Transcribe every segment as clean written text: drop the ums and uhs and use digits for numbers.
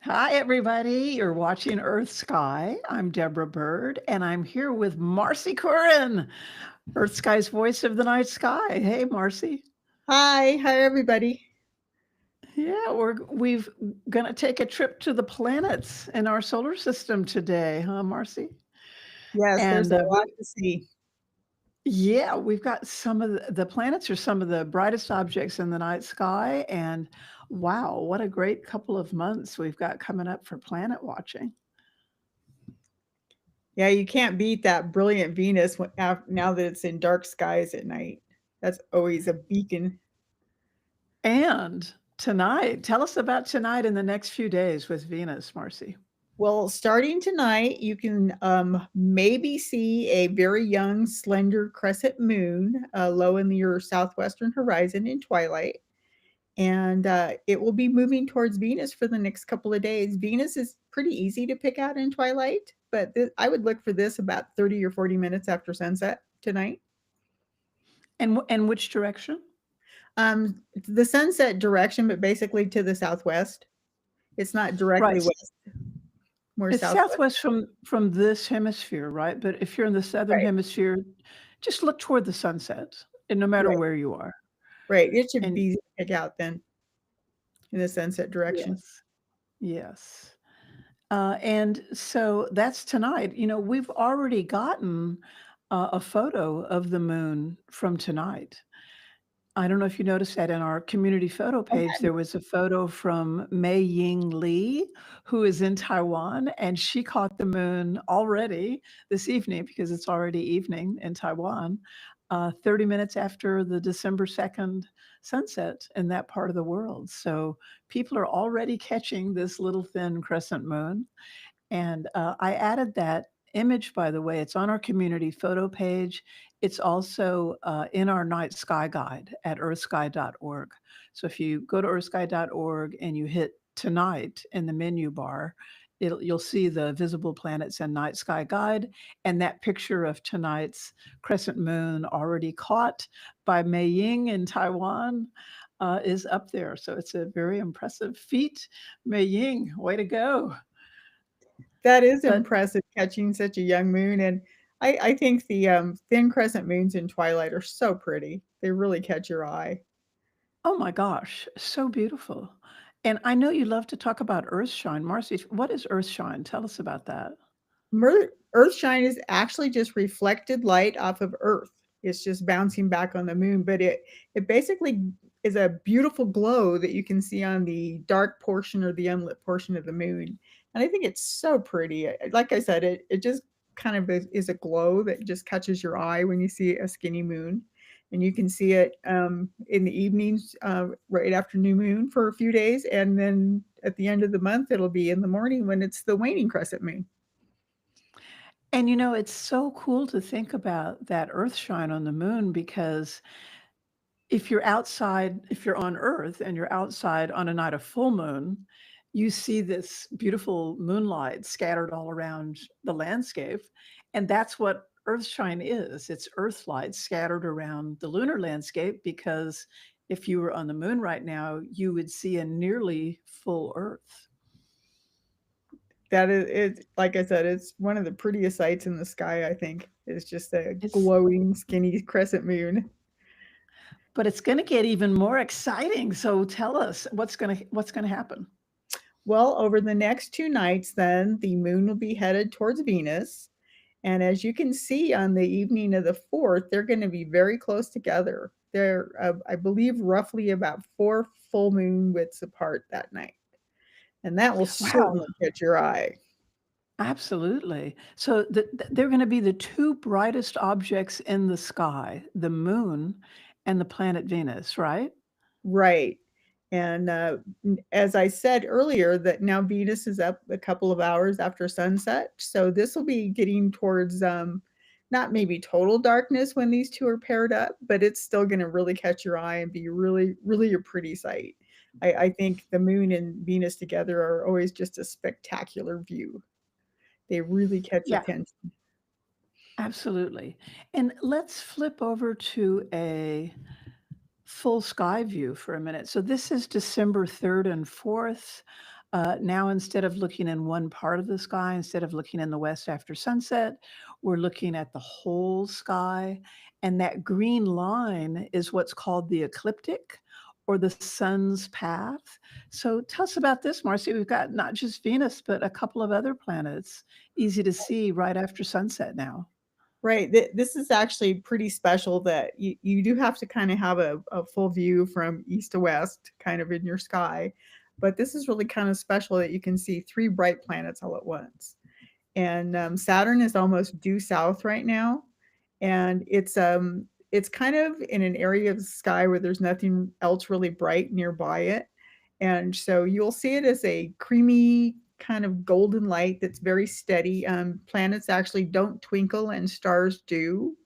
Hi, everybody. You're watching Earth Sky. I'm Deborah Bird, and I'm here with Marcy Curran, Earth Sky's voice of the night sky. Hey, Marcy. Hi, everybody. Yeah, we've gonna take a trip to the planets in our solar system today, huh, Marcy? Yes, there's And a lot to see. yeah, we've got some of the planets are some of the brightest objects in the night sky, and wow, what a great couple of months we've got coming up for planet watching. Yeah, you can't beat that brilliant Venus now that it's in dark skies at night. That's always a beacon. And tonight, tell us about tonight and the next few days with Venus, Marcy. Well, starting tonight, you can maybe see a very young, slender crescent moon low in your southwestern horizon in twilight. And it will be moving towards Venus for the next couple of days. Venus is pretty easy to pick out in twilight, but I would look for this about 30 or 40 minutes after sunset tonight. And which direction? The sunset direction, but basically to the southwest. It's not directly Right. west, more It's southwest. southwest from this hemisphere, right? But if you're in the southern Right, hemisphere, just look toward the sunset, and no matter right, where you are. right. It should be And easy to pick out then in the sunset direction. yes, yes. And so that's tonight. We've already gotten a photo of the moon from tonight. I don't know if you noticed that in our community photo page, there was a photo from Mei Ying Lee, who is in Taiwan, and she caught the moon already this evening because it's already evening in Taiwan, 30 minutes after the December 2nd sunset in that part of the world. So people are already catching this little thin crescent moon. And I added that image, by the way. It's on our community photo page. It's also in our night sky guide at earthsky.org. So if you go to earthsky.org and you hit tonight in the menu bar, you'll see the visible planets and night sky guide, and that picture of tonight's crescent moon already caught by Mei Ying in Taiwan is up there. So it's a very impressive feat. Mei Ying, way to go. That is But impressive catching such a young moon. And I think the thin crescent moons in twilight are so pretty. They really catch your eye. oh my gosh, so beautiful. And I know you love to talk about earthshine. Marcy, what is earthshine? Tell us about that. Earthshine is actually just reflected light off of Earth. It's just bouncing back on the moon, but it basically is a beautiful glow that you can see on the dark portion or the unlit portion of the moon. And I think it's so pretty. Like I said, it just kind of is a glow that just catches your eye when you see a skinny moon. And you can see it in the evenings, right after new moon for a few days, and then at the end of the month, it'll be in the morning when it's the waning crescent moon. And it's so cool to think about that earthshine on the moon because if you're on Earth and you're outside on a night of full moon, you see this beautiful moonlight scattered all around the landscape. And that's what Earthshine is. It's Earthlight scattered around the lunar landscape because if you were on the moon right now, you would see a nearly full Earth. That is it. Like I said, it's one of the prettiest sights in the sky, I think. It's just a It's glowing, skinny crescent moon. but it's going to get even more exciting. So tell us what's going to happen. Well, over the next 2 nights then, the moon will be headed towards Venus, and as you can see on the evening of the 4th, they're gonna be very close together. They're, I believe, roughly about 4 full moon widths apart that night, and that will Wow. certainly catch your eye. Absolutely. So they're going to be the two brightest objects in the sky, the moon and the planet Venus, right? Right. And, as I said earlier, that now Venus is up a couple of hours after sunset, so this will be getting towards, not maybe total darkness when these 2 are paired up, but it's still gonna really catch your eye and be really, really a pretty sight. I think the moon and Venus together are always just a spectacular view. They really catch Yeah, attention. absolutely. And let's flip over to a full sky view for a minute. So this is December 3rd and 4th. Now, instead of looking in one part of the sky, instead of looking in the west after sunset, we're looking at the whole sky. And that green line is what's called the ecliptic or the sun's path. So tell us about this, Marcy. We've got not just Venus, but a couple of other planets easy to see right after sunset now. Right. This is actually pretty special that you do have to kind of have a full view from east to west, kind of in your sky. But this is really kind of special that you can see three bright planets all at once. And Saturn is almost due south right now, and it's kind of in an area of the sky where there's nothing else really bright nearby it, and so you'll see it as a creamy kind of golden light that's very steady. Planets actually don't twinkle and stars do,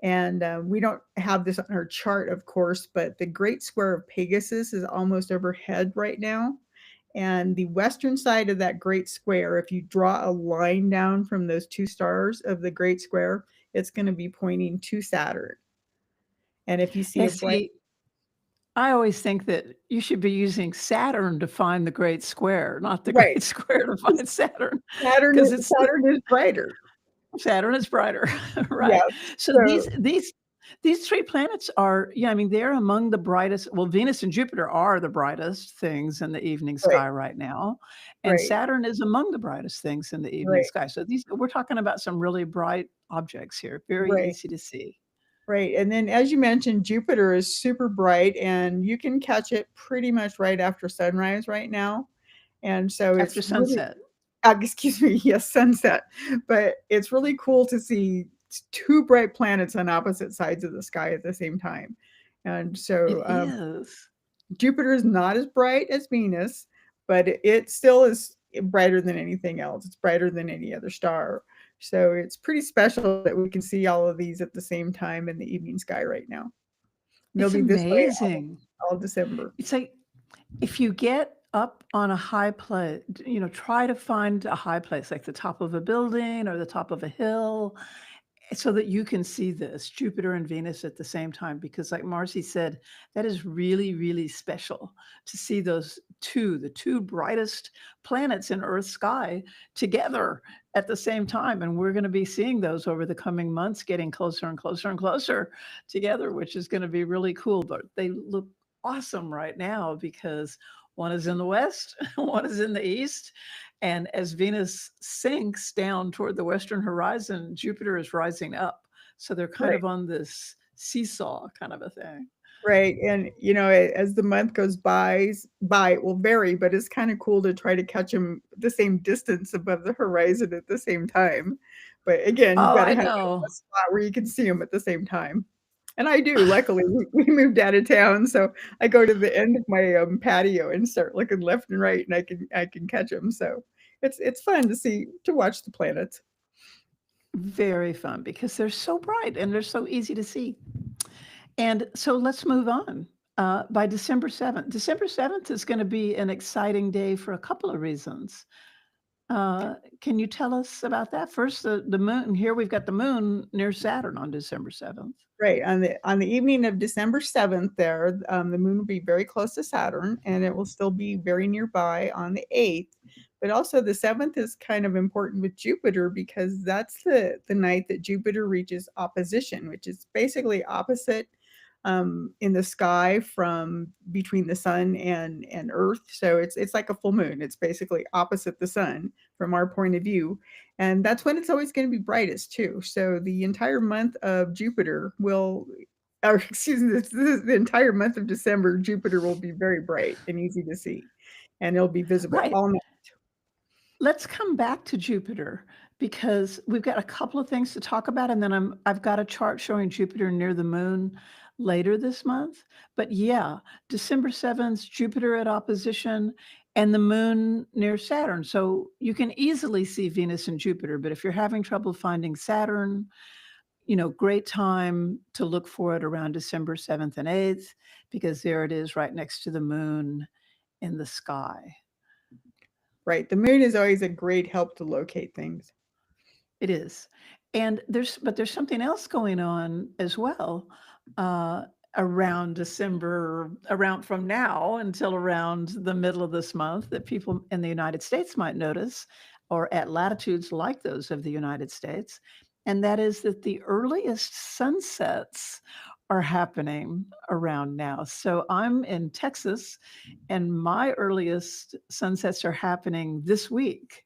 and we don't have this on our chart, of course, but the Great Square of Pegasus is almost overhead right now. And the western side of that Great Square, if you draw a line down from those two stars of the Great Square, it's going to be pointing to Saturn. And if you see Yeah, a bright, see, I always think that you should be using Saturn to find the Great Square, not the right, Great Square to find Saturn, because it's Saturn is brighter. Saturn is brighter, right. Yes. So So these 3 planets are yeah, I mean, they're among the brightest well, Venus and Jupiter are the brightest things in the evening right, sky right now, and right, Saturn is among the brightest things in the evening right, sky. So these we're talking about some really bright objects here, very right. easy to see. Right, and then as you mentioned, Jupiter is super bright, and you can catch it pretty much right after sunrise right now, and so After it's really sunset. excuse me, yes, sunset, but it's really cool to see 2 bright planets on opposite sides of the sky at the same time, and so, It is. Jupiter is not as bright as Venus, but it still is brighter than anything else. It's brighter than any other star. So it's pretty special that we can see all of these at the same time in the evening sky right now. And they'll It's be this way amazing. all December. It's like if you get up on a high place, try to find a high place, like the top of a building or the top of a hill, so that you can see this, Jupiter and Venus at the same time, because like Marcy said, that is really, really special to see those 2, the 2 brightest planets in Earth's sky together at the same time, and we're gonna be seeing those over the coming months, getting closer and closer and closer together, which is gonna be really cool, but they look awesome right now because one is in the west, one is in the east, and as Venus sinks down toward the western horizon, Jupiter is rising up. So they're kind Right. of on this seesaw kind of a thing. Right. And as the month goes by, it will vary, but it's kind of cool to try to catch them the same distance above the horizon at the same time. But again, you've Oh, got to I have know. a spot where you can see them at the same time. And I do. Luckily, we moved out of town, so I go to the end of my patio and start looking left and right, and I can catch them. So it's fun to watch the planets. Very fun because they're so bright and they're so easy to see. And so let's move on. By December 7th is going to be an exciting day for a couple of reasons. Can you tell us about that? First, the moon. Here we've got the moon near Saturn on December 7th. Right, on the evening of December 7th there, the moon will be very close to Saturn, and it will still be very nearby on the 8th. But also the 7th is kind of important with Jupiter because that's the night that Jupiter reaches opposition, which is basically opposite in the sky from between the sun and Earth. So it's like a full moon. It's basically opposite the sun from our point of view, and that's when it's always going to be brightest too. So the entire month of Jupiter will, or excuse me, the entire month of December, Jupiter will be very bright and easy to see, and it'll be visible Right. all night. Let's come back to Jupiter because we've got a couple of things to talk about, and then I've got a chart showing Jupiter near the moon later this month. But yeah, December 7th, Jupiter at opposition and the moon near Saturn. So you can easily see Venus and Jupiter, but if you're having trouble finding Saturn, great time to look for it around December 7th and 8th because there it is right next to the moon in the sky. Right, the moon is always a great help to locate things. It is. And there's something else going on as well. Uh, around December, around from now until around the middle of this month that people in the United States might notice, or at latitudes like those of the United States, and that is that the earliest sunsets are happening around now. So I'm in Texas, and my earliest sunsets are happening this week.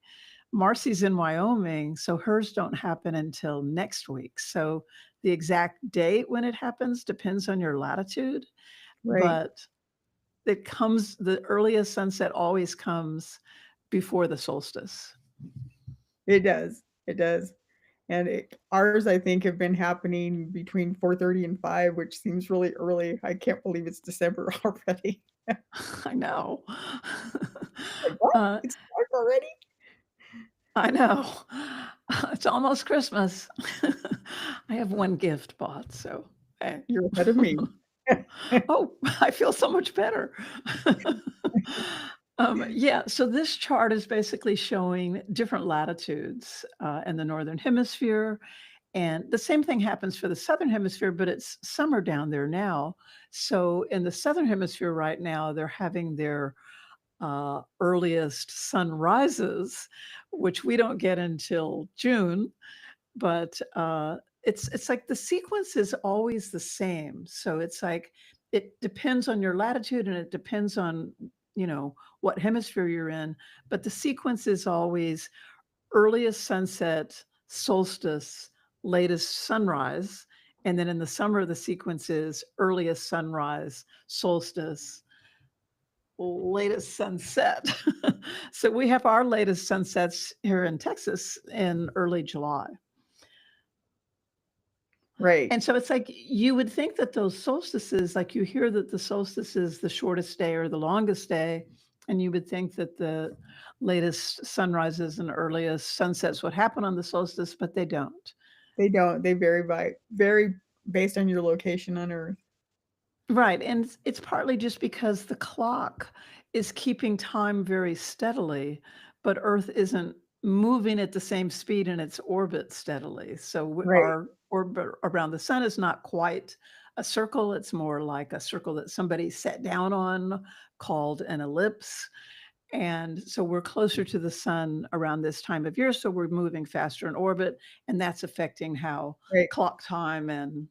Marcy's in Wyoming, so hers don't happen until next week. So the exact date when it happens depends on your latitude, Right. but the earliest sunset always comes before the solstice. It does. It does. And ours, I think, have been happening between 4:30 and 5, which seems really early. I can't believe it's December already. I know. Like, "What? Uh, It's dark already?" I know. It's almost Christmas. I have one gift bought, so hey. You're ahead of me. Oh, I feel so much better. Yeah, so this chart is basically showing different latitudes, in the Northern Hemisphere, and the same thing happens for the Southern Hemisphere, but it's summer down there now. So in the Southern Hemisphere right now, they're having their, earliest sunrises, which we don't get until June, but, it's like the sequence is always the same. So it's like it depends on your latitude and it depends on, what hemisphere you're in, but the sequence is always earliest sunset, solstice, latest sunrise, and then in the summer, the sequence is earliest sunrise, solstice, latest sunset. So we have our latest sunsets here in Texas in early July. Right. And so it's like you would think that those solstices, like you hear that the solstice is the shortest day or the longest day, and you would think that the latest sunrises and earliest sunsets would happen on the solstice, but they don't. They don't. They vary based on your location on Earth. Right, and it's partly just because the clock is keeping time very steadily, but Earth isn't moving at the same speed in its orbit steadily. So Right, our orbit around the sun is not quite a circle, it's more like a circle that somebody sat down on called an ellipse. And so we're closer to the sun around this time of year, so we're moving faster in orbit, and that's affecting how right, clock time and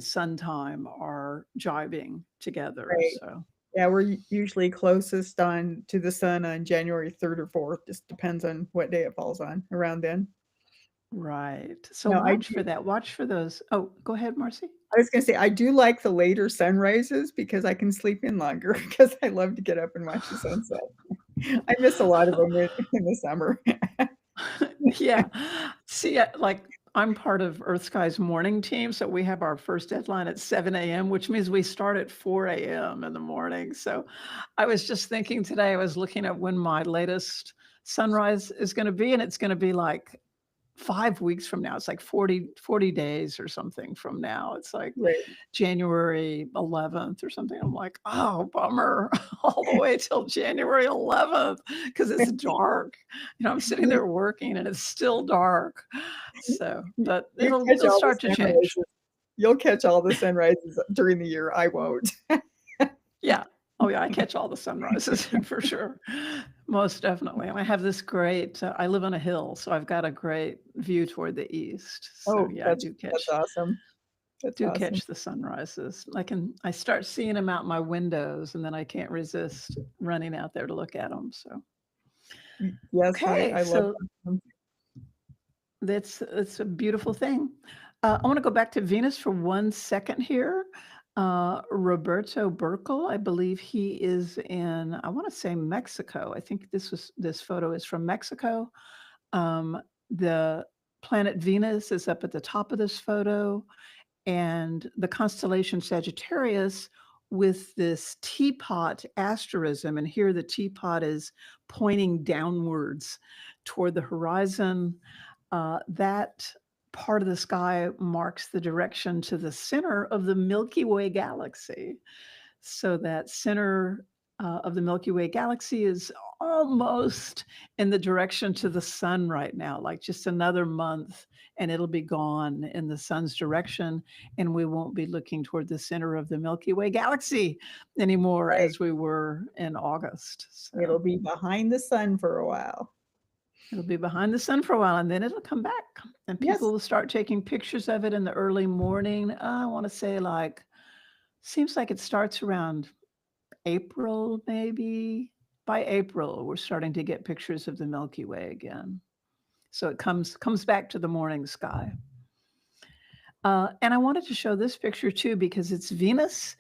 sun time are jibing together, right. so Yeah, we're usually closest on to the sun on January 3rd or 4th, just depends on what day it falls on, around then. right. So No, I watch do for that, watch for those. Oh, go ahead, Marcy. I was gonna say, I do like the later sunrises because I can sleep in longer because I love to get up and watch the sunset. I miss a lot of them in the summer. Yeah. See, like, I'm part of Earth Sky's morning team, so we have our first deadline at 7 a.m., which means we start at 4 a.m. in the morning. So I was just thinking today, I was looking at when my latest sunrise is gonna be, and it's gonna be like 5 weeks from now. It's like 40 days or something from now. It's like Right, January 11th or something. I'm like, "Oh, bummer," all the way till January 11th because it's dark. I'm sitting there working and it's still dark. So, but you it'll catch it'll all the start to change. sunrises. You'll catch all the sunrises during the year, I won't. Yeah. Oh, yeah, I catch all the sunrises for sure. Most definitely. And I have this great I live on a hill, so I've got a great view toward the east. So, Oh, yeah, I that's awesome. That's do awesome. catch the sunrises. I start seeing them out my windows, and then I can't resist running out there to look at them. So, Yes, okay, I love so them. it's a beautiful thing. I wanna go back to Venus for 1 second here. Roberto Burkle, I believe he is in, I wanna say Mexico. I think this photo is from Mexico. The planet Venus is up at the top of this photo, and the constellation Sagittarius with this teapot asterism, and here the teapot is pointing downwards toward the horizon. That part of the sky marks the direction to the center of the Milky Way galaxy. So that center of the Milky Way galaxy is almost in the direction to the sun right now, like just another month, and it'll be gone in the sun's direction, and we won't be looking toward the center of the Milky Way galaxy anymore Right. as we were in August. It'll So be behind the sun for a while. it'll be behind the sun for a while, and then it'll come back, and Yes, people will start taking pictures of it in the early morning. I want to say like seems like it starts around April, maybe. By April, we're starting to get pictures of the Milky Way again. So it comes back to the morning sky. And I wanted to show this picture too because it's Venus.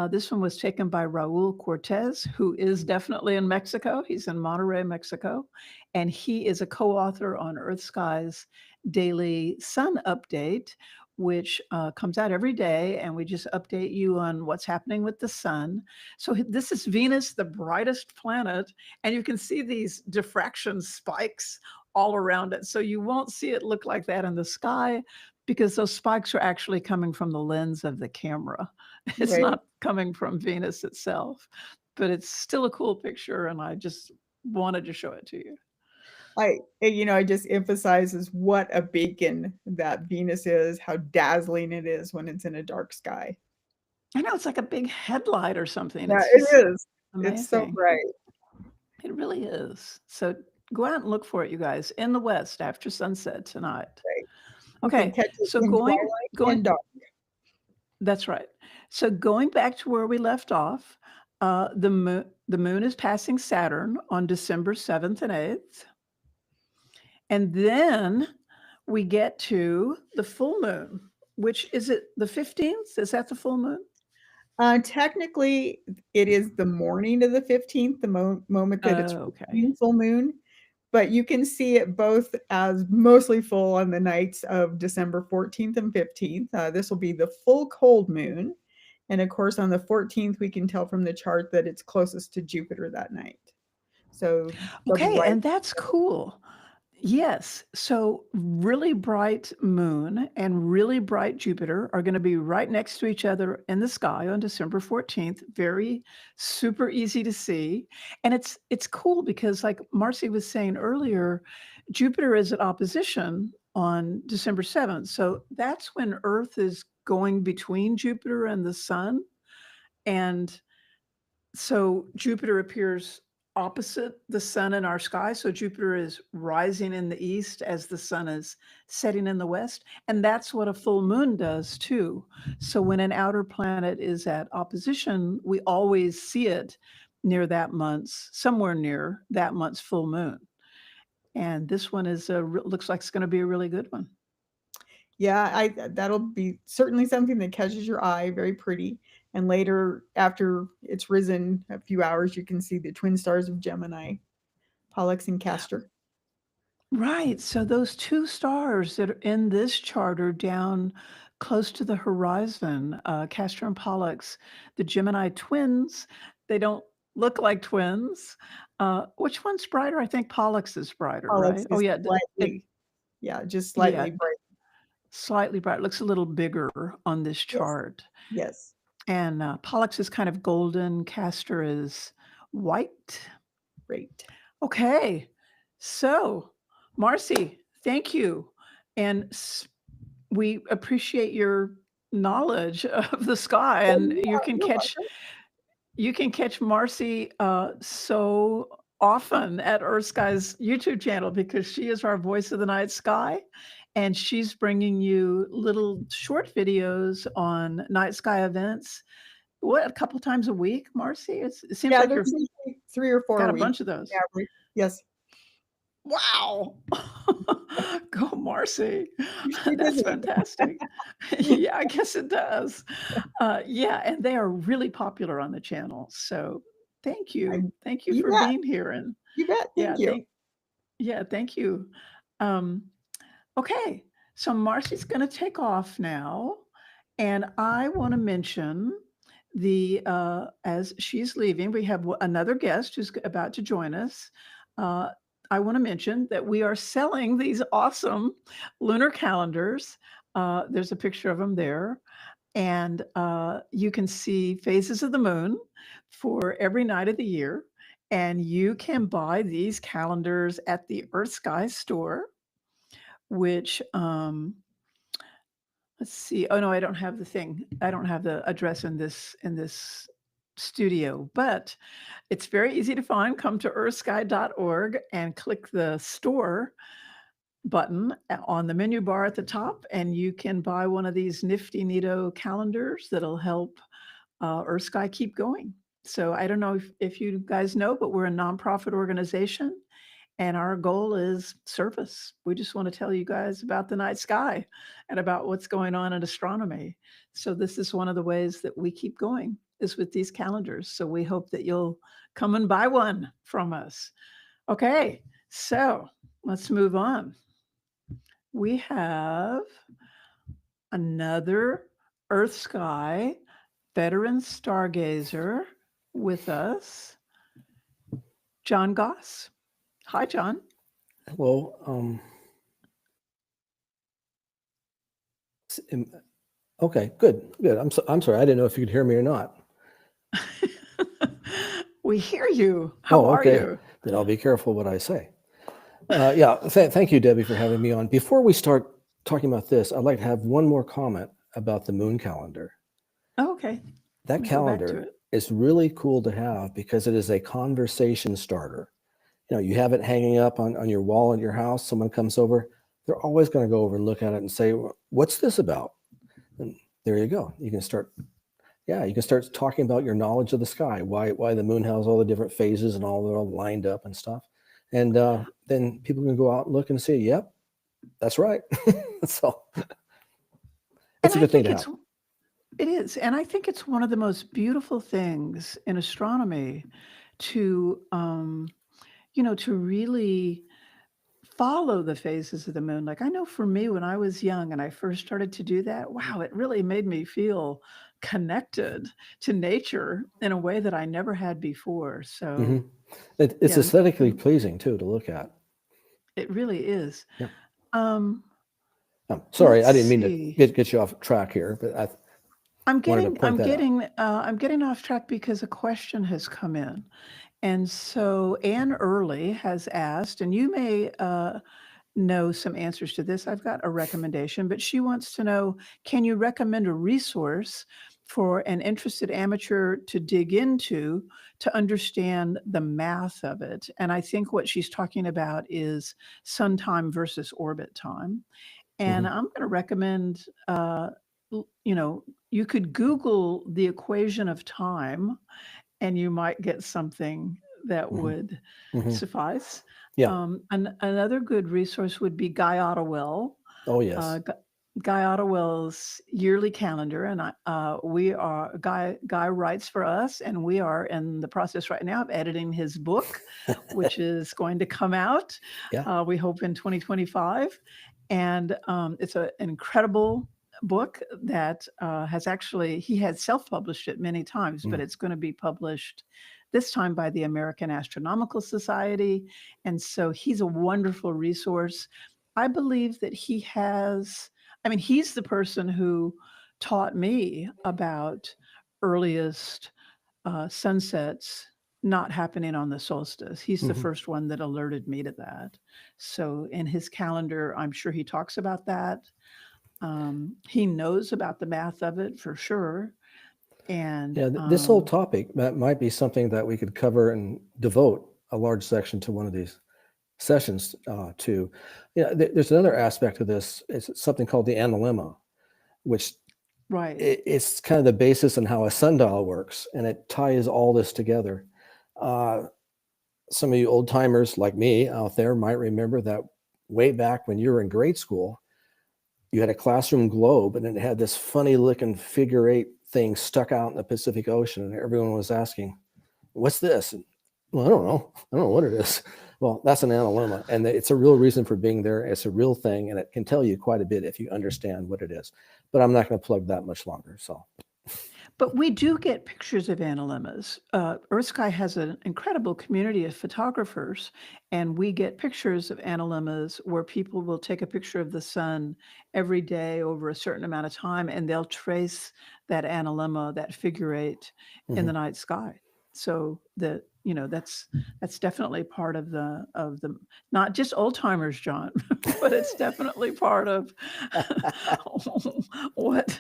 This one was taken by Raul Cortez, who is definitely in Mexico. He's in Monterrey, Mexico, and he is a co-author on Earth Sky's daily sun update, which comes out every day, and we just update you on what's happening with the sun. So this is Venus, the brightest planet, and you can see these diffraction spikes all around it. So you won't see it look like that in the sky because those spikes are actually coming from the lens of the camera. It's right. not coming from Venus itself, but it's still a cool picture, and I just wanted to show it to you. It just emphasizes what a beacon that Venus is, how dazzling it is when it's in a dark sky. I know it's like a big headlight or something. Yeah, It's just it is. It's so amazing. bright. It really is. So go out and look for it, you guys, in the west after sunset tonight. Right. You can Okay, catch it so in going twilight going and dark. that's right. So going back to where we left off, the moon is passing Saturn on December 7th and 8th. And then we get to the full moon, which is it the 15th? Is that the full moon? Technically, it is the morning of the 15th, the moment that it's Okay. reaching full moon, but you can see it both as mostly full on the nights of December 14th and 15th. This will be the full cold moon. And of course, on the 14th, we can tell from the chart that it's closest to Jupiter that night. So they'll be Okay, right. and that's cool. Yes. So really bright moon and really bright Jupiter are going to be right next to each other in the sky on December 14th. Very super easy to see. And it's cool because like Marcy was saying earlier, Jupiter is at opposition on December 7th. So that's when Earth is going between Jupiter and the sun. And so Jupiter appears opposite the sun in our sky. So Jupiter is rising in the east as the sun is setting in the west. And that's what a full moon does too. So when an outer planet is at opposition, we always see it near that month's, somewhere near that month's full moon. And this one is looks like it's going to be a really good one. Yeah, that'll be certainly something that catches your eye, very pretty. And later, after it's risen a few hours, you can see the twin stars of Gemini, Pollux and Castor. Right. So those two stars that are in this chart are down close to the horizon, Castor and Pollux, the Gemini twins. They don't look like twins. Which one's brighter? I think Pollux is brighter, Pollux right? Oh is yeah, slightly, yeah, just yeah, slightly bright. slightly bright. Looks a little bigger on this Yes, chart. yes, And Pollux is kind of golden. Castor is white. great. Okay. So, Marcy, thank you. And we appreciate your knowledge of the sky, Well, and yeah, you're welcome. you can catch Marcy so often at Earth Sky's YouTube channel because she is our voice of the night sky, and she's bringing you little short videos on night sky events. What, a couple times a week, Marcy? It seems Yeah, like there's you've usually 3 or 4 got a a week bunch of those. average. Yes, Wow. Go Marcy. keeps me That's busy. fantastic. Yeah, I guess it does. Yeah, and they are really popular on the channel. So thank you. I Thank you You for bet, being here. And you bet, yeah, thank you. thank you. Um, okay, so Marcy's going to take off now. And I want to mention as she's leaving, we have another guest who's about to join us. Uh, I want to mention that we are selling these awesome lunar calendars. There's a picture of them there. And you can see phases of the moon for every night of the year. And you can buy these calendars at the Earth Sky store, which, let's see. Oh, no, I don't have the thing. I don't have the address in this studio, but it's very easy to find. Come to earthsky.org and click the store button on the menu bar at the top, and you can buy one of these nifty neato calendars that'll help Earth Sky keep going. So I don't know if you guys know, but we're a nonprofit organization and our goal is service. We just want to tell you guys about the night sky and about what's going on in astronomy. So this is one of the ways that we keep going is with these calendars. So we hope that you'll come and buy one from us. Okay, so let's move on. We have another Earth Sky veteran stargazer with us, John Goss. Hi, John. Well, okay, good, good. I'm sorry. I didn't know if you could hear me or not. We hear you. How Oh, are okay. you? Then I'll be careful what I say. Yeah, thank you, Debbie, for having me on. Before we start talking about this, I'd like to have one more comment about the moon calendar. Oh, okay. Let That me go back to calendar it. is really cool to have because it is a conversation starter. You have it hanging up on your wall in your house. Someone comes over, they're always going to go over and look at it and say, "What's this about?" And there you go. You can start talking about your knowledge of the sky, why the moon has all the different phases and all they're all lined up and stuff. And then people can go out and look and say, "Yep, that's right." So And it's a I good thing think to have. it is, and I think it's one of the most beautiful things in astronomy to, to really follow the phases of the moon. Like I know for me, when I was young and I first started to do that, wow, it really made me feel connected to nature in a way that I never had before. hmm So it's yeah, aesthetically pleasing too to look at. it really is. Yeah. Um, Sorry, let's I didn't mean to see. get you off track here, but I I'm wanted to getting point I'm that out. getting I'm getting off track because a question has come in. And so Anne Early has asked, and you may know some answers to this. I've got a recommendation, but she wants to know, can you recommend a resource for an interested amateur to dig into to understand the math of it? And I think what she's talking about is sun time versus orbit time. And hmm I'm going to recommend, you could Google the equation of time and you might get something that hmm would hmm suffice. Yeah. Another good resource would be Guy Ottawell. Oh Uh, yes. Gu- Guy Ottawell's yearly calendar, and we are Guy writes for us, and we are in the process right now of editing his book, which is going to come out. Yeah. We hope in 2025, and it's an incredible book that has actually he had self-published it many times, but Mm. it's going to be published this time by the American Astronomical Society, and so he's a wonderful resource. I believe that he's the person who taught me about earliest sunsets not happening on the solstice. He's the hmm first one that alerted me to that. So in his calendar, I'm sure he talks about that. He knows about the math of it for sure. And Yeah, this whole topic might be something that we could cover and devote a large section to one of these sessions to. There's another aspect of this. It's something called the analemma, which right. it's kind of the basis on how a sundial works, and it ties all this together. Uh, some of you old timers like me out there might remember that way back when you were in grade school, you had a classroom globe and it had this funny looking figure eight thing stuck out in the Pacific Ocean, and everyone was asking, "What's this?" And, well, I don't know. I don't know what it is. Well, that's an analemma, and it's a real reason for being there. It's a real thing, and it can tell you quite a bit if you understand what it is. But I'm not going to plug that much longer. So, But we do get pictures of analemmas. Earth Sky has an incredible community of photographers, and we get pictures of analemmas where people will take a picture of the sun every day over a certain amount of time, and they'll trace that analemma, that figure eight, in the mhm. night sky. So you know, that's definitely part of the not just old timers, John, but it's definitely part of what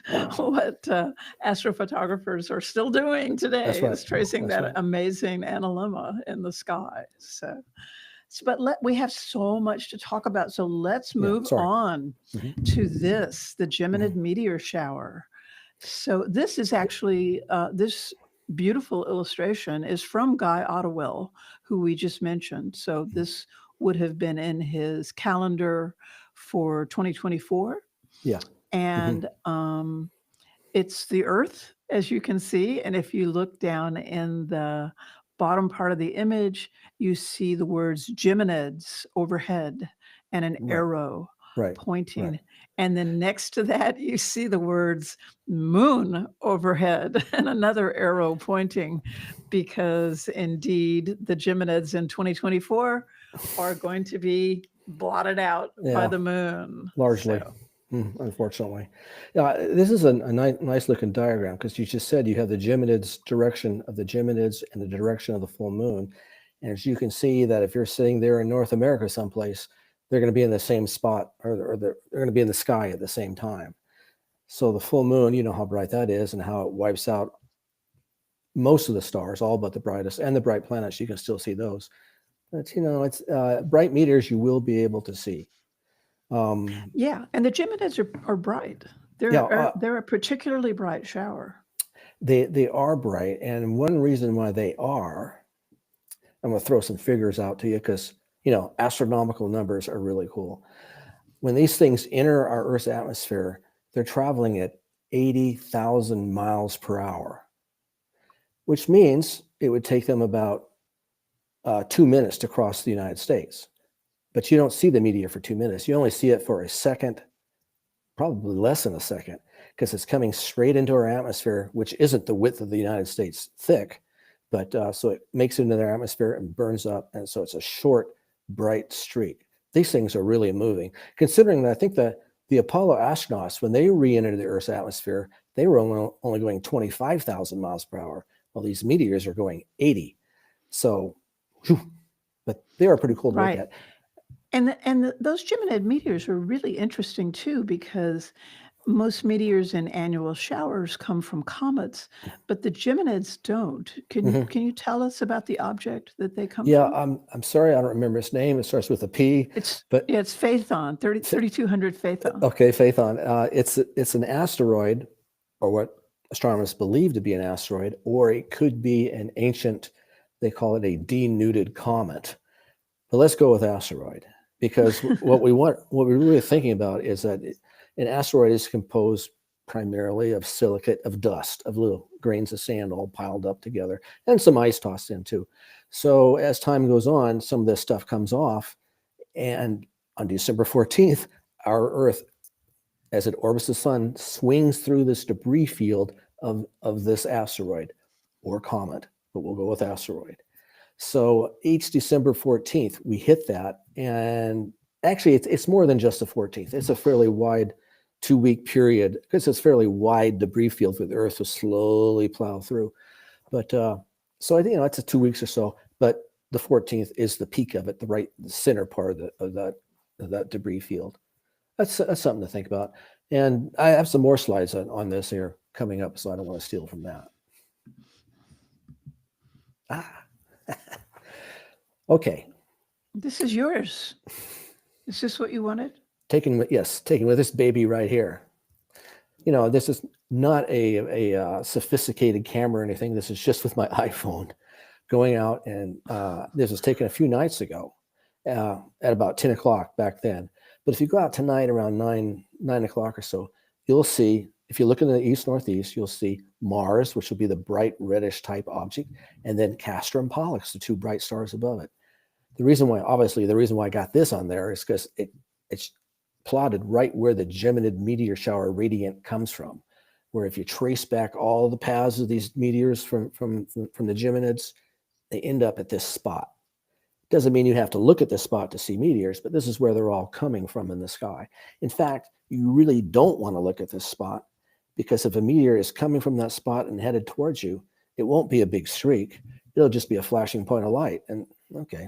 astrophotographers are still doing That's today right. is tracing That's that right. amazing analemma in the sky. But we have so much to talk about. So let's Yeah. move Sorry. on Mhm, to this, the Geminid mhm. meteor shower. So this is actually this beautiful illustration is from Guy Ottawell, who we just mentioned. So this would have been in his calendar for 2024, Yeah. Mhm. and it's the Earth, as you can see, and if you look down in the bottom part of the image, you see the words Geminids overhead and an Right. arrow Right. Right. pointing, and then next to that, you see the words Moon overhead and another arrow pointing, because indeed, the Geminids in 2024 are going to be blotted out by Yeah. the moon, Largely, so unfortunately. Yeah, this is a nice looking diagram because you just said you have the Geminids direction of the Geminids and the direction of the full moon. And as you can see that if you're sitting there in North America someplace, they're going to be in the same spot or they're going to be in the sky at the same time. So the full moon, you know how bright that is and how it wipes out most of the stars, all but the brightest and the bright planets. You can still see those. But, it's bright meteors you will be able to see. Um, yeah, and the Geminids are bright. yeah, They're a particularly bright shower. they are bright, and one reason why they are, I'm going to throw some figures out to you because astronomical numbers are really cool. When these things enter our Earth's atmosphere, they're traveling at 80,000 miles per hour, which means it would take them about 2 minutes to cross the United States. But you don't see the meteor for 2 minutes. You only see it for a second, probably less than a second, because it's coming straight into our atmosphere, which isn't the width of the United States thick, but so it makes it into their atmosphere and burns up, and so it's a short, bright streak. These things are really moving, considering that I think the Apollo astronauts, when they re-entered the Earth's atmosphere, they were only going 25,000 miles per hour, while these meteors are going 80. So, whew, but they are pretty cool to look Right. at. Those Geminid meteors are really interesting too, because most meteors and annual showers come from comets, but the Geminids don't. Mhm. Can you tell us about the object that they come Yeah, from? I'm sorry, I don't remember its name. It starts with a P, but It's Phaethon, 3200 Phaethon. okay, Phaethon. It's an asteroid, or what astronomers believe to be an asteroid, or it could be an ancient. They call it a denuded comet. But let's go with asteroid because what we're really thinking about is that an asteroid is composed primarily of silicate, of dust, of little grains of sand all piled up together, and some ice tossed in too. So as time goes on, some of this stuff comes off, and on December 14th, our Earth, as it orbits the sun, swings through this debris field of this asteroid or comet, but we'll go with asteroid. So each December 14th, we hit that. And actually, it's more than just the 14th. It's a fairly wide 2-week period because it's fairly wide debris field for the Earth to slowly plow through. But so I think, it's a 2 weeks or so. But the 14th is the peak of it, the center part of that debris field. That's something to think about. And I have some more slides on this here coming up, so I don't want to steal from that. Ah, okay. This is yours. Is this what you wanted? Taking with this baby right here. This is not a sophisticated camera or anything. This is just with my iPhone going out, and this was taken a few nights ago at about 10 o'clock back then. But if you go out tonight around 9 o'clock or so, you'll see, if you look in the east northeast, you'll see Mars, which will be the bright reddish type object, and then Castor and Pollux, the two bright stars above it. The reason why I got this on there is because it's plotted right where the Geminid meteor shower radiant comes from, where if you trace back all the paths of these meteors from the Geminids, they end up at this spot. Doesn't mean you have to look at this spot to see meteors, but this is where they're all coming from in the sky. In fact, you really don't want to look at this spot, because if a meteor is coming from that spot and headed towards you, it won't be a big streak. it'll just be a flashing point of light. And okay,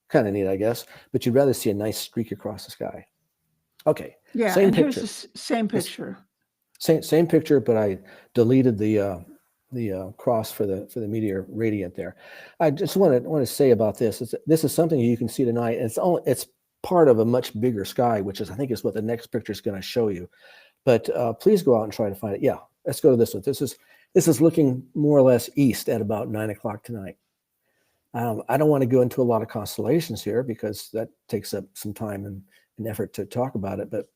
kind of neat, I guess. But you'd rather see a nice streak across the sky. Okay, Yeah, same and here's the picture. same This picture. same picture, but I deleted the cross for the meteor radiant there. I just want to say about this. This is something you can see tonight. And it's part of a much bigger sky, which is I think is what the next picture is going to show you. But please go out and try to find it. Yeah, let's go to this one. This is looking more or less east at about 9 o'clock tonight. I don't want to go into a lot of constellations here because that takes up some time and effort to talk about it. But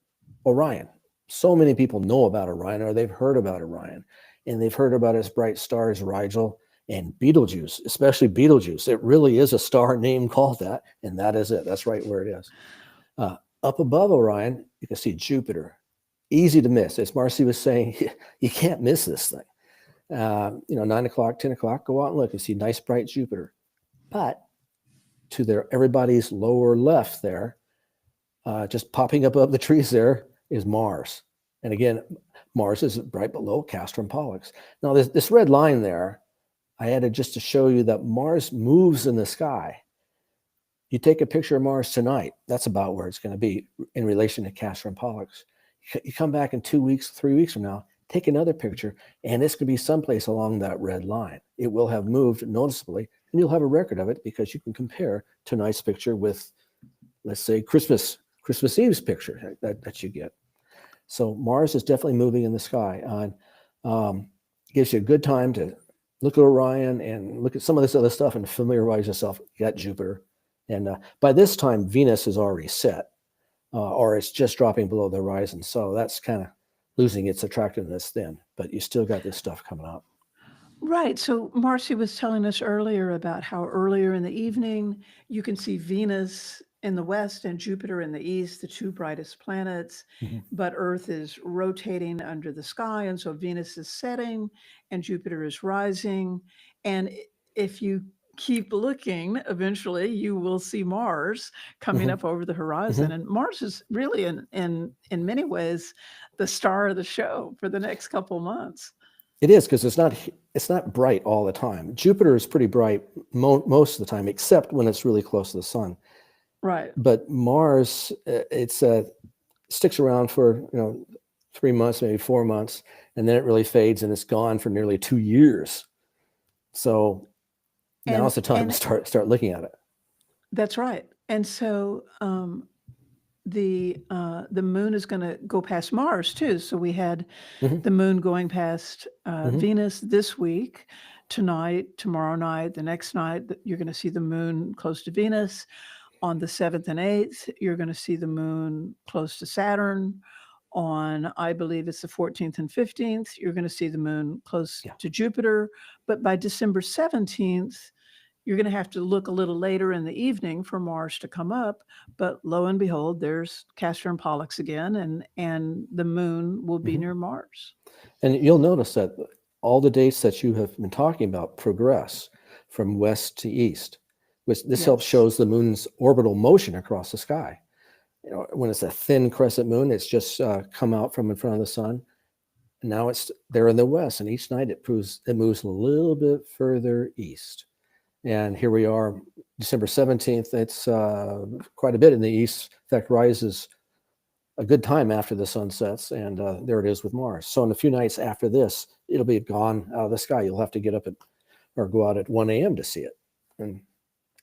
Orion, so many people know about Orion, or they've heard about Orion, and they've heard about its bright stars, Rigel and Betelgeuse, especially Betelgeuse. It really is a star name called that, and that is it. That's right where it is. Up above Orion, you can see Jupiter. Easy to miss. As Marcy was saying, you can't miss this thing. 9 o'clock, 10 o'clock, go out and look and see nice bright Jupiter. But to everybody's lower left there, just popping up above the trees there is Mars. And again, Mars is right below Castor and Pollux. Now, this red line there, I added just to show you that Mars moves in the sky. You take a picture of Mars tonight, that's about where it's going to be in relation to Castor and Pollux. You come back in 2 weeks, 3 weeks from now, take another picture, and it's going to be someplace along that red line. It will have moved noticeably, and you'll have a record of it because you can compare tonight's picture with, let's say, Christmas Eve's picture that you get. So Mars is definitely moving in the sky. Gives you a good time to look at Orion and look at some of this other stuff and familiarize yourself. You got Jupiter. And by this time, Venus is already set, or it's just dropping below the horizon. So that's kind of losing its attractiveness then. But you still got this stuff coming up. Right. So Marcy was telling us earlier about how earlier in the evening you can see Venus in the west and Jupiter in the east, the two brightest planets, Mhm. but Earth is rotating under the sky. And so Venus is setting and Jupiter is rising. And if you keep looking, eventually you will see Mars coming Mhm. up over the horizon. Mhm. And Mars is really in many ways the star of the show for the next couple months. It is because it's not bright all the time. Jupiter is pretty bright most of the time, except when it's really close to the sun. Right. But Mars, it's sticks around for 3 months, maybe 4 months, and then it really fades and it's gone for nearly 2 years. So now's the time to And start looking at it. that's right. And so the moon is going to go past Mars too. So we had Mhm. the moon going past Mhm. Venus this week, tonight, tomorrow night, the next night. You're going to see the moon close to Venus. On the 7th and 8th, you're going to see the moon close to Saturn. On, I believe it's the 14th and 15th, you're going to see the moon close Yeah. to Jupiter. But by December 17th, you're going to have to look a little later in the evening for Mars to come up. But lo and behold, there's Castor and Pollux again, and the moon will be Mhm. near Mars. And you'll notice that all the dates that you have been talking about progress from west to east, which this helps Yes. shows the moon's orbital motion across the sky. When it's a thin crescent moon, it's just come out from in front of the sun. And now it's there in the west, and each night it moves a little bit further east. And here we are, December 17th. It's quite a bit in the east. In fact, rises a good time after the sun sets, and there it is with Mars. So in a few nights after this, it'll be gone out of the sky. You'll have to get up or go out at 1 a.m. to see it. And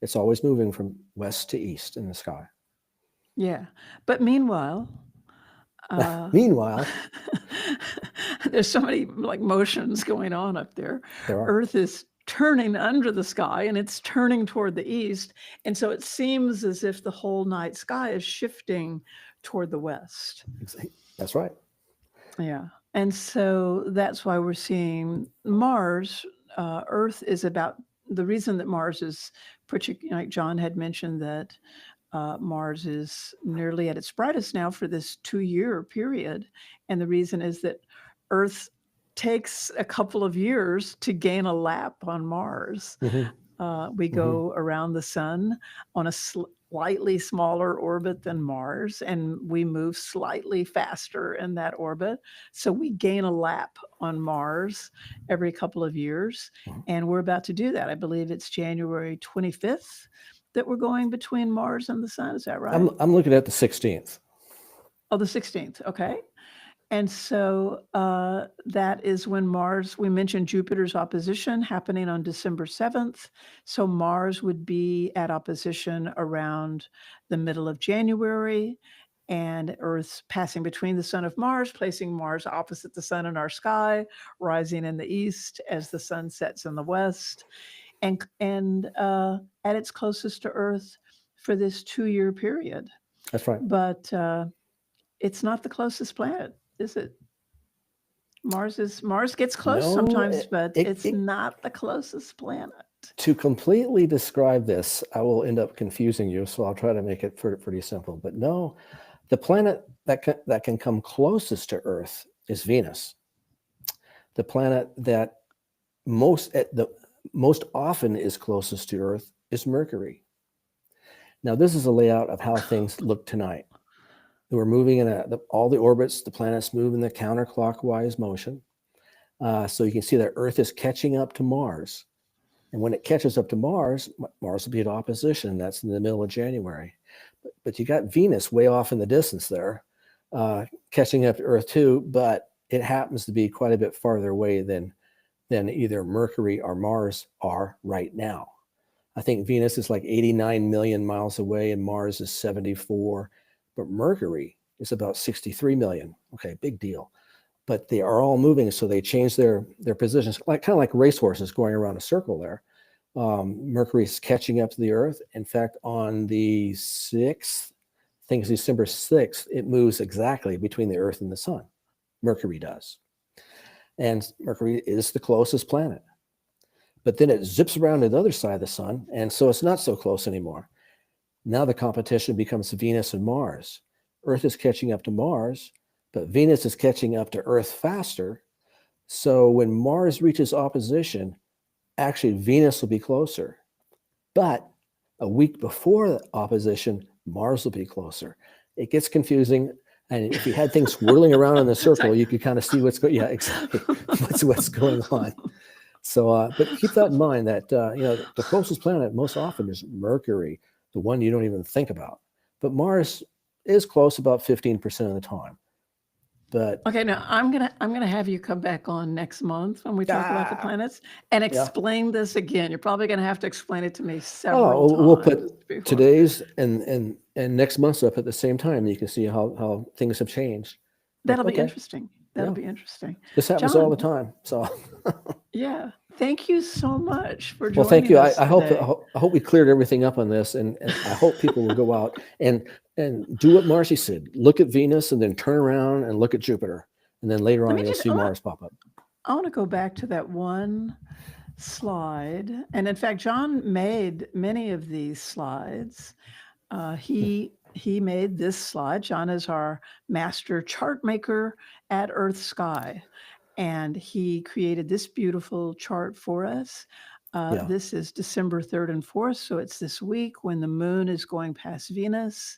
it's always moving from west to east in the sky. Yeah. But meanwhile, uh, Meanwhile, there's so many like motions going on up there. there are. Earth is turning under the sky and it's turning toward the east. And so it seems as if the whole night sky is shifting toward the west. That's right. Yeah. And so that's why we're seeing Mars. Earth is about the reason that Mars is, like John had mentioned, that Mars is nearly at its brightest now for this 2-year period. And the reason is that Earth takes a couple of years to gain a lap on Mars. Hmm. We Hmm. go around the sun on slightly smaller orbit than Mars, and we move slightly faster in that orbit. So we gain a lap on Mars every couple of years, Mhm. and we're about to do that. I believe it's January 25th that we're going between Mars and the sun. Is that right? I'm looking at the 16th. Oh, the 16th. Okay. And so that is when Mars, we mentioned Jupiter's opposition happening on December 7th. So Mars would be at opposition around the middle of January, and Earth's passing between the sun of Mars, placing Mars opposite the sun in our sky, rising in the east as the sun sets in the west, and at its closest to Earth for this 2-year period. That's right. But it's not the closest planet, is it? Mars gets close No, sometimes, but it's it not the closest planet. to completely describe this, I will end up confusing you, so I'll try to make it pretty simple. But no, the planet that can come closest to Earth is Venus. The planet that most often is closest to Earth is Mercury. Now, this is a layout of how things look tonight. We're moving in all the orbits, the planets move in the counterclockwise motion. So you can see that Earth is catching up to Mars. And when it catches up to Mars, Mars will be at opposition. That's in the middle of January. But you got Venus way off in the distance there, catching up to Earth too, but it happens to be quite a bit farther away than either Mercury or Mars are right now. I think Venus is like 89 million miles away and Mars is 74, but Mercury is about 63 million. Okay, big deal. But they are all moving, so they change their positions, kind of like racehorses going around a circle there. Mercury is catching up to the Earth. In fact, on the 6th, I think it's December 6th, it moves exactly between the Earth and the sun. Mercury does. And Mercury is the closest planet. But then it zips around to the other side of the sun, and so it's not so close anymore. Now the competition becomes Venus and Mars. Earth is catching up to Mars, but Venus is catching up to Earth faster. So when Mars reaches opposition, actually Venus will be closer. But a week before the opposition, Mars will be closer. It gets confusing. And if you had things swirling around in the circle, you could kind of see what's going. Yeah, exactly. what's going on. So, but keep that in mind that the closest planet most often is Mercury, the one you don't even think about. But Mars is close about 15% of the time. But Okay, now I'm gonna have you come back on next month when we talk about the planets and yeah. explain this again. You're probably gonna have to explain it to me several times. We'll put before. today's and next month's up at the same time. You can see how things have changed. That'll be Okay. interesting. That'll be interesting. This happens all the time. So Yeah. Thank you so much for joining well, thank you. us I hope today. I hope we cleared everything up on this, and I hope people will go out and do what Marcy said. Look at Venus, and then turn around and look at Jupiter, and then later on you'll see Mars pop up. I want to go back to that one slide, and in fact, John made many of these slides. He made this slide. John is our master chart maker at Earth Sky, and he created this beautiful chart for us. Yeah. This is December 3rd and 4th, so it's this week when the moon is going past Venus.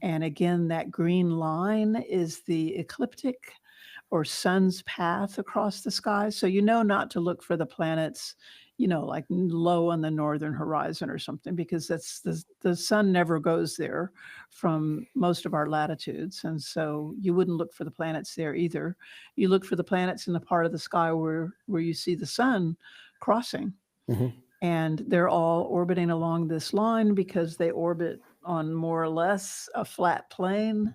And again, that green line is the ecliptic or sun's path across the sky. So you know not to look for the planets, like low on the northern horizon or something, because that's the sun never goes there from most of our latitudes. And so you wouldn't look for the planets there either. You look for the planets in the part of the sky where you see the sun crossing. And they're all orbiting along this line because they orbit on more or less a flat plane.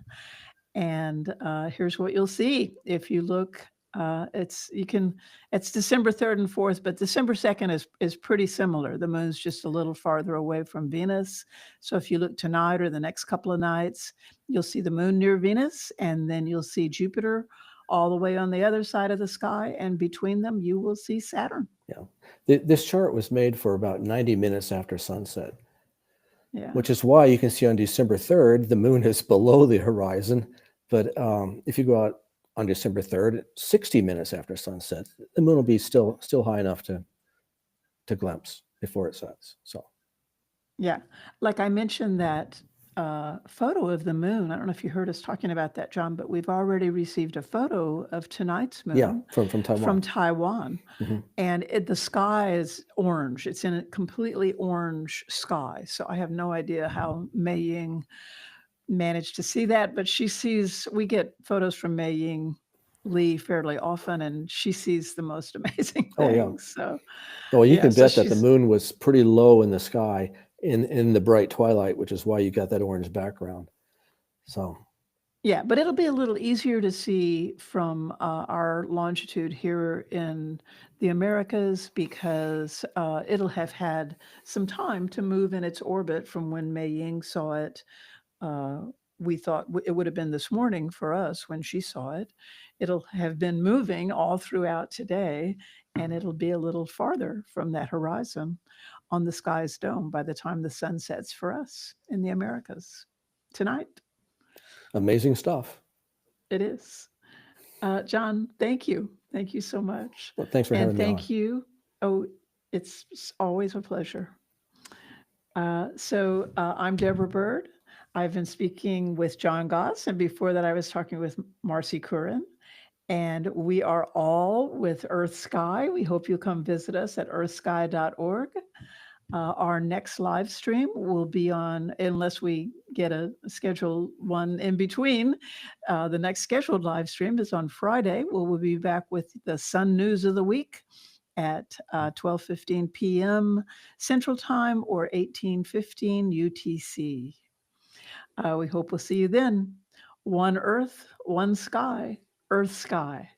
And here's what you'll see if you look. It's December 3rd and 4th, but December 2nd is pretty similar. The moon's just a little farther away from Venus. So if you look tonight or the next couple of nights, you'll see the moon near Venus, and then you'll see Jupiter all the way on the other side of the sky. And between them, you will see Saturn. Yeah. This chart was made for about 90 minutes after sunset. Yeah. Which is why you can see on December 3rd, the moon is below the horizon. But if you go out on December 3rd, 60 minutes after sunset, the moon will be still high enough to glimpse before it sets. So Yeah. Like I mentioned that photo of the moon. I don't know if you heard us talking about that, John, but we've already received a photo of tonight's Yeah, moon from from Taiwan. Taiwan. Mhm. And the sky is orange. It's in a completely orange sky. So I have no idea how Mei Ying managed to see that, but we get photos from Mei Ying Lee fairly often, and she sees the most amazing Oh, yeah. things. So, Well, you yeah, can so bet that the she's moon was pretty low in the sky in the bright twilight, which is why you got that orange background. So, Yeah, but it'll be a little easier to see from our longitude here in the Americas because it'll have had some time to move in its orbit from when Mei Ying saw it. Uh, we thought it would have been this morning for us when she saw it. It'll have been moving all throughout today, and it'll be a little farther from that horizon on the sky's dome by the time the sun sets for us in the Americas tonight. amazing stuff. It is. John, thank you. Thank you so much. Well, thanks for And having me on. thank you. Oh, it's always a pleasure. I'm Deborah Bird. I've been speaking with John Goss, and before that, I was talking with Marcy Curran. And we are all with Earth Sky. We hope you'll come visit us at earthsky.org. Our next live stream will be on, unless we get a scheduled one in between. The next scheduled live stream is on Friday. We'll be back with the Sun News of the Week at 12:15 p.m. Central Time or 18:15 UTC. We hope we'll see you then. One Earth, one sky, Earth Sky.